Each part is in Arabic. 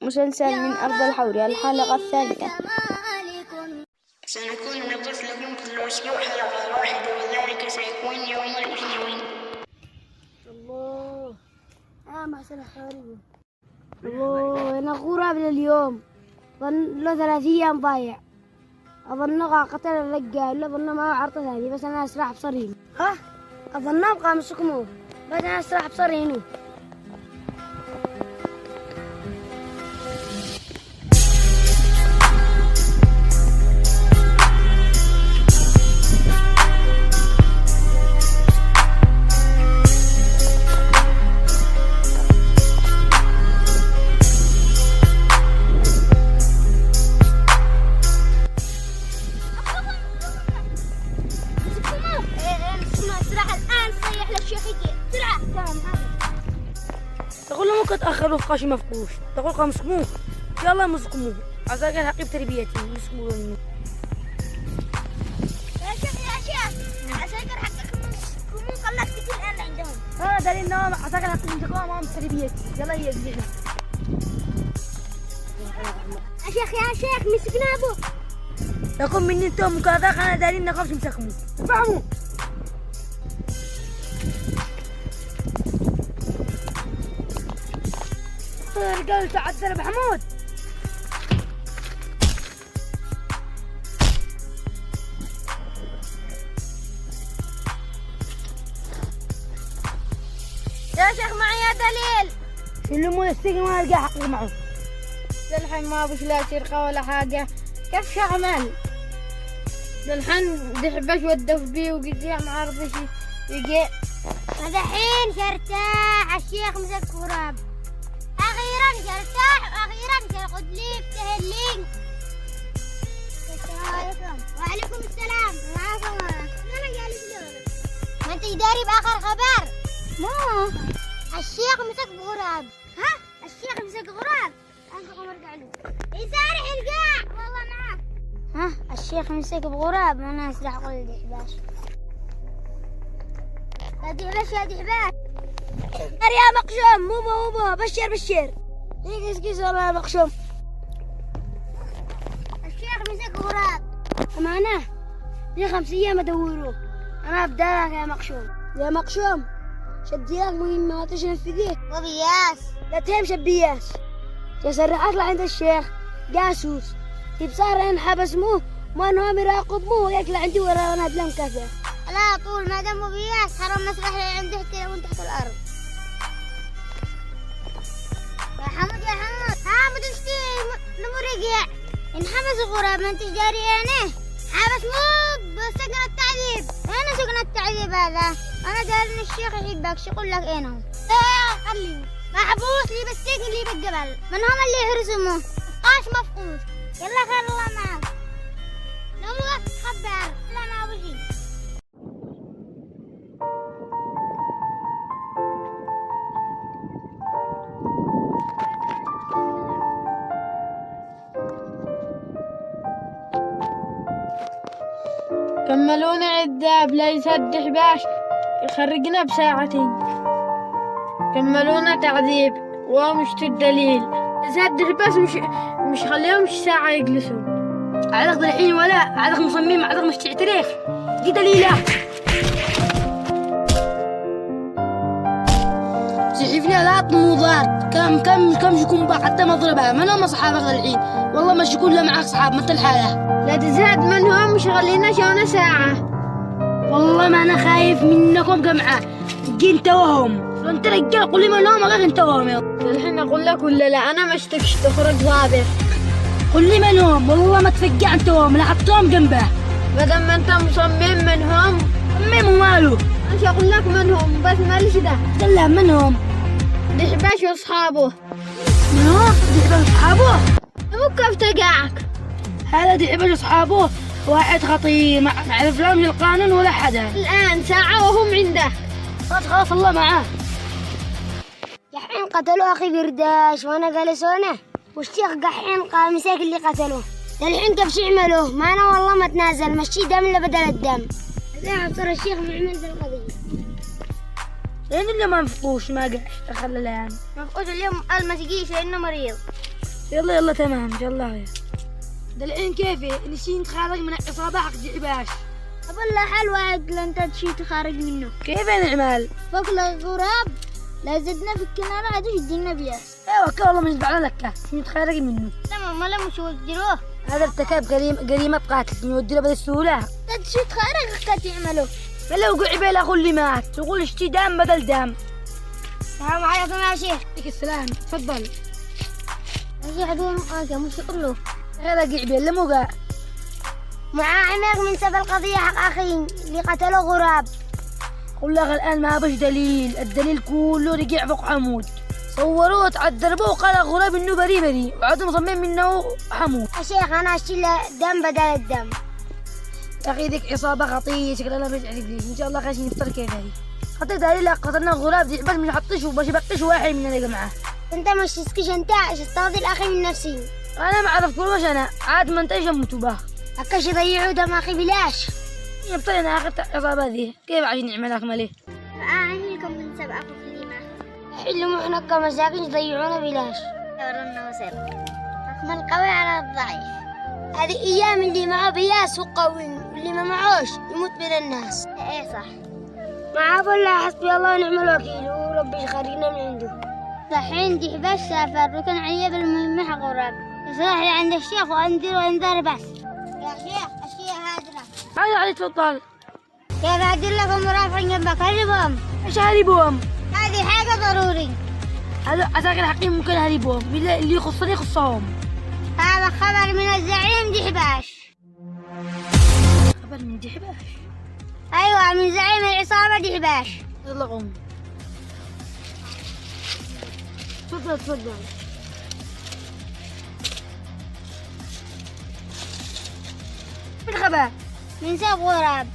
مسلسل من أرض الحورية الحلقة الثالثة. سنكون نقص لكم كل أسبوع حلقة واحدة وذلك سيكون يوم الاثنين. الله محسن حورية. الله أنا غراب لليوم ظن له 3 أيام ضايع. أظنه قتل الرجال ولا ظنه ما عرضه ثاني بس أنا أسرع بصرينه. أظنه أبقى مسكمه بس أنا أسرع بصرينه. تقول له ممكن تأخروا في قاشي مفقوش، تقول لهم مسكموه يلا مسكموه عزاك الحقيب تربيتي مسكموه منه. يا شيخ عساكر حقك مسكموه قلت كتير الآن عندهم. هذا دليل انه عساك الحقيب مسكوه امام تربيتي يلا يجزينا. يا شيخ مسكنا ابوك. يقوم مني انتم مكاذاك انا دليل انكم مسكموه فهموا. رجال تعذر بحمود. يا شيخ معي دليل. سلموا السجن ما القى حقي معه. للحين ما بش لا سرقة ولا حاجة، كيف شعمل؟ للحين دحبش ودف بيه وقديع ما عرفش يجي. الحين شرتاح الشيخ مسك غراب. أخيرا شرتاح وأخيرا شرقد لي بتهلين. السلام عليكم. وعليكم السلام. معكم أنا جالس لونه. ما أنت داري بآخر خبر؟ ما الشيخ مسك بغراب. الشيخ مسك غراب. أنت قمر قعلو. يسارح القاع والله معاك. الشيخ مسك بغراب أنا أسرح قول دحباش. يا دحباش. يا مقشوم مو بشير هيك اسكيس والله يا مقشوم. الشيخ مسك غراب أمانة دي 5 أيام أدوروه. أنا أبدالك يا مقشوم شديات مهمة ما تنفذيه. وبياس لا تهمش بياس تسرعك لعند الشيخ جاسوس يبصار ينحبس موه ما نهم يراقب موه ياكل عندي ورا أنا بلم كذا. لا طول ما دام بياس حرام نسبح عنده حتى لو تحت الأرض. يا حمود اشتي نمرقع انحبس غراب ما انت جاري انا حبس مو بسجن التعذيب. اين سجن التعذيب هذا؟ انا داري ان الشيخ يحبك شقول لك اينهم. خليه محبوس لي بالسجن لي بالجبل من هم اللي يهرسموه قاش مفقود. يلا خير الله معك لو مو خبر لا ما وجي. كملونا عداب لا يسدح باش يخرجنا بساعتين. كملونا تعذيب ومش الدليل يسدح بس مش خليهمش ساعة يجلسوا. عدق الحين ولا عدق مصمم عدق مش تعترف دي دليله. سحفنا لا طموضات كم يكون بقى حتى مضربها من هم اصحابك الحين والله مش يكون له معك اصحاب مثل الحاله. لا تزهد منهم مش خلينا شونا ساعة. والله ما انا خايف منكم جمعه انت وهم. انت رجال قول لي منهم غير انت وهم. الحين اقول لك ولا لا انا مشتكش تخرج ضابط. قول لي منهم والله ما تفقع انت وهم لا حطهم جنبه. بدل ما انت مصمم منهم مين وماله مش اقول لك منهم بس ماليش ده. لا منهم دحباش واصحابه. منهم دحباش واصحابه مو كيف تقعك. هذا دحباش واصحابه واحد خطير ما اعرف لهم القانون ولا حدا. الان ساعة وهم عنده. خلاص الله معاه. الحين قتلوا اخي برداش وانا جالس هنا والشيخ قحين قال مساك اللي قتلوه. الحين كيف يعملوه؟ ما انا والله ما تنازل مشي دم اللي بدل الدم. لا صار الشيخ معمل في القضيه. لين اللي ما نفقوش ما قاعد خلى يعني مفقود اليوم قال ما تجيش لانه مريض. يلا يلا تمام إن شاء الله خير. ده الحين كيفي نسي نتخرج من العصابة حق دعباش. والله حلوة عقل انت تشي تخارج منه. كيف نعمل؟ فوق الغراب لا زدنا في الكنارة عاد يدينا بياس. ايوه والله من بعنا لك نتخرج منه. تمام ما مش وجروه. هذا ارتكب جريمة قتل نودي له بالسهولة. تشي تخارج كتعمله. فلو قعبي لاخو اللي مات تقول اشتي دم بدل دم. السلام عليكم يا شيخ. عليك السلام تفضل. يا شيخ دوم مش يقول له. غير قعبي اللي مو قاع. معاه عمر من سبب القضية حق أخي اللي قتله غراب. قل له الآن ما بش دليل، الدليل كله رجع فوق عمود. صوروه تعذبوه وقال غراب انه بريء وعاد مصمم منه حمود. يا شيخ أنا أشتي له دم بدل الدم. يا أخي ذيك عصابة خطية شكلها لا بيجعلك ليش إن شاء الله خلينا نفطر كيف هذه. حتى دليل قتلنا غراب دي بس مش حطش وباش بقش واحد مننا يا جماعة. أنت مش تسكش أنت استاذ الأخي من نفسي. أنا ما أعرف كل وش أنا عاد ما انتهيش أموت باه. أكش يضيعوا دم أخي بلاش. يبطل أنا آخر العصابة ذي كيف عشان نعمل لكم عليه. أعينكم من سبب أخو كلمة. حلوا إحنا كمساكين يضيعونا بلاش. دورنا وسر. حكم القوي على الضعيف. هذه أيام اللي معه بياس وقوي واللي ما معوش يموت بين الناس. إيه صح. معاه ولا حسبي الله ونعم الوكيل وربي يخرجنا من عنده. الحين دحباش سافر وكان عليه بالمهمة حق غراب. يصلح لي عند الشيخ وأنذر وإنذار بس. يا شيخ أشياء هادرة. هذا علي تفضل. كيف أدير لكم مرافقين جنبك هربهم؟ إيش هربهم؟ هذه حاجة ضروري. هذا عساكر الحقيقة ممكن هربهم اللي يخصني يخصهم. هذا خبر من الزعيم دحباش. خبر من دحباش؟ أيوة من زعيم العصابة دحباش. يلا قوم. تفضل تفضل. الخبر من سب غراب.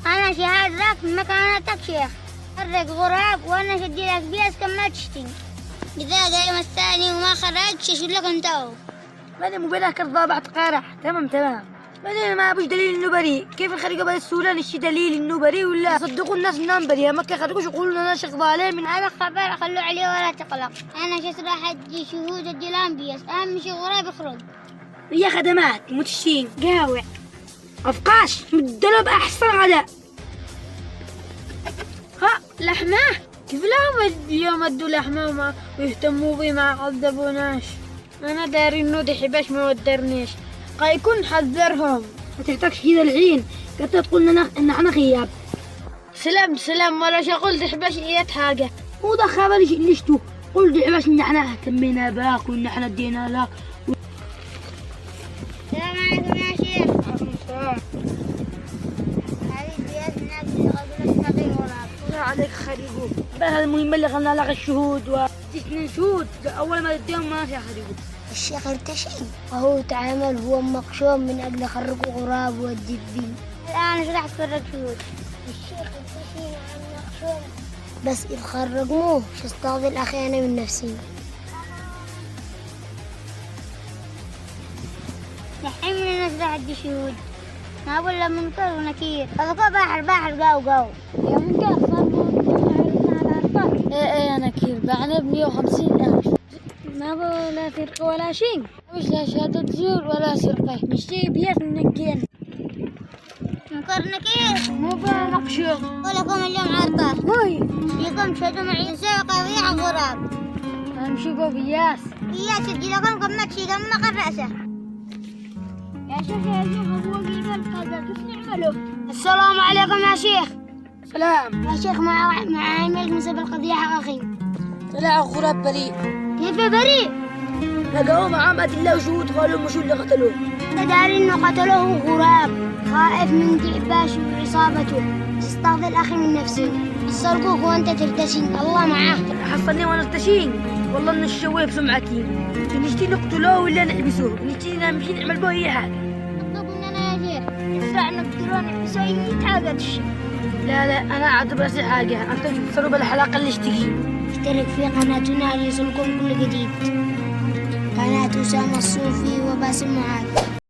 أنا شهاد لك في مكانتك شيخ. خرج غراب وأنا شدي لك بياس كم ما تشتي. إذا قايم الثاني وما خرجش شو لك أنتو. ماني مبينك كالضابع تقارح. تمام ماني ما بوش دليل انه بريء. كيف نخرجوا بهذا السهولة نشي دليل انه بريء ولا صدقوا الناس انهم بريء ما كيخرجوش يقولوا لنا شيخ ظالم من هذا خبر خلوا عليه ولا تقلق. أنا شسرح أجي شهود الجلان بياس أهم شي غراب يخرج. هي خدمات متشين قاوع أفقاش مدلب أحسن غداء. ها لحمة كيف لهم اليوم ادوا لحمة ويهتموا بي ما عذبوناش. انا داري انه دحباش ما ودرنيش يكون حذرهم. ما تحتاجش كذا الحين كنت تقول لنا ان احنا خياب. سلام ولا شغل دحباش ايات حاجة. هو ده خبر اللي شتو قول دحباش ان احنا اهتمينا باك وان احنا ادينا لك. السلام عليكم يا شيخ. هذه بياس الناس اللي قبل السقي غراب. لا عليك خريجو بس المهم اللي غنى لك الشهود واثنين شهود اول ما تديهم ما في خريجو. الشيخ انت شيء وهو تعامل هو مقشوم من اجل خرجوا غراب والدبين. الان ايش راح تفرج شهود؟ الشيخ انت شيء عن مقشوم بس اذا خرجوه شو استغفر الاخي انا من نفسي. الحين من الناس راح تدي شهود ما ولا منكر ونكير. هذا بحر قاو يا منكر صار ايه انا كير بعنا ب150,000 ما ولا سرقة ولا شيء. مش لا شهادة زور ولا سرقة نشتري بياس منكين. منكر نكير مو بمقشوم. ولكم اليوم عرضة. هاي فيكم شهدوا معي سرقة ويا غراب. امشي بياس. بياس تجي لكم كم تشي كم رأسه. يا شيخ يا شيخ هو قيل هذا كيف نعمله؟ السلام عليكم يا شيخ. سلام. يا شيخ مع عملك من سبب القضية حق أخي. طلع غراب بريء. كيف بريء؟ لقوه معاه أدلة وشهود قالوا مش اللي قتلوه. تداري إنه قتلوه غراب خائف من دحباش وعصابته. استغفر الأخي من نفسي. سرقوك وأنت ترتشين الله معاه. حصلني وأنا ارتشين والله إن الشويه بسمعتي. نشتي نقتلوه ولا نحبسوه نشتي نمشي نعمل به أي حاجة. اطلبوا مننا يا شيخ يسرع نقتلوه نحبسوه أي حاجة تشي. لا أنا أعذب راسي حاجة أنت تبصروا بالحلقة اللي اشتكي. اشترك في قناتنا ليصلكم كل جديد. قناة أسامة الصوفي وباسم معاذ.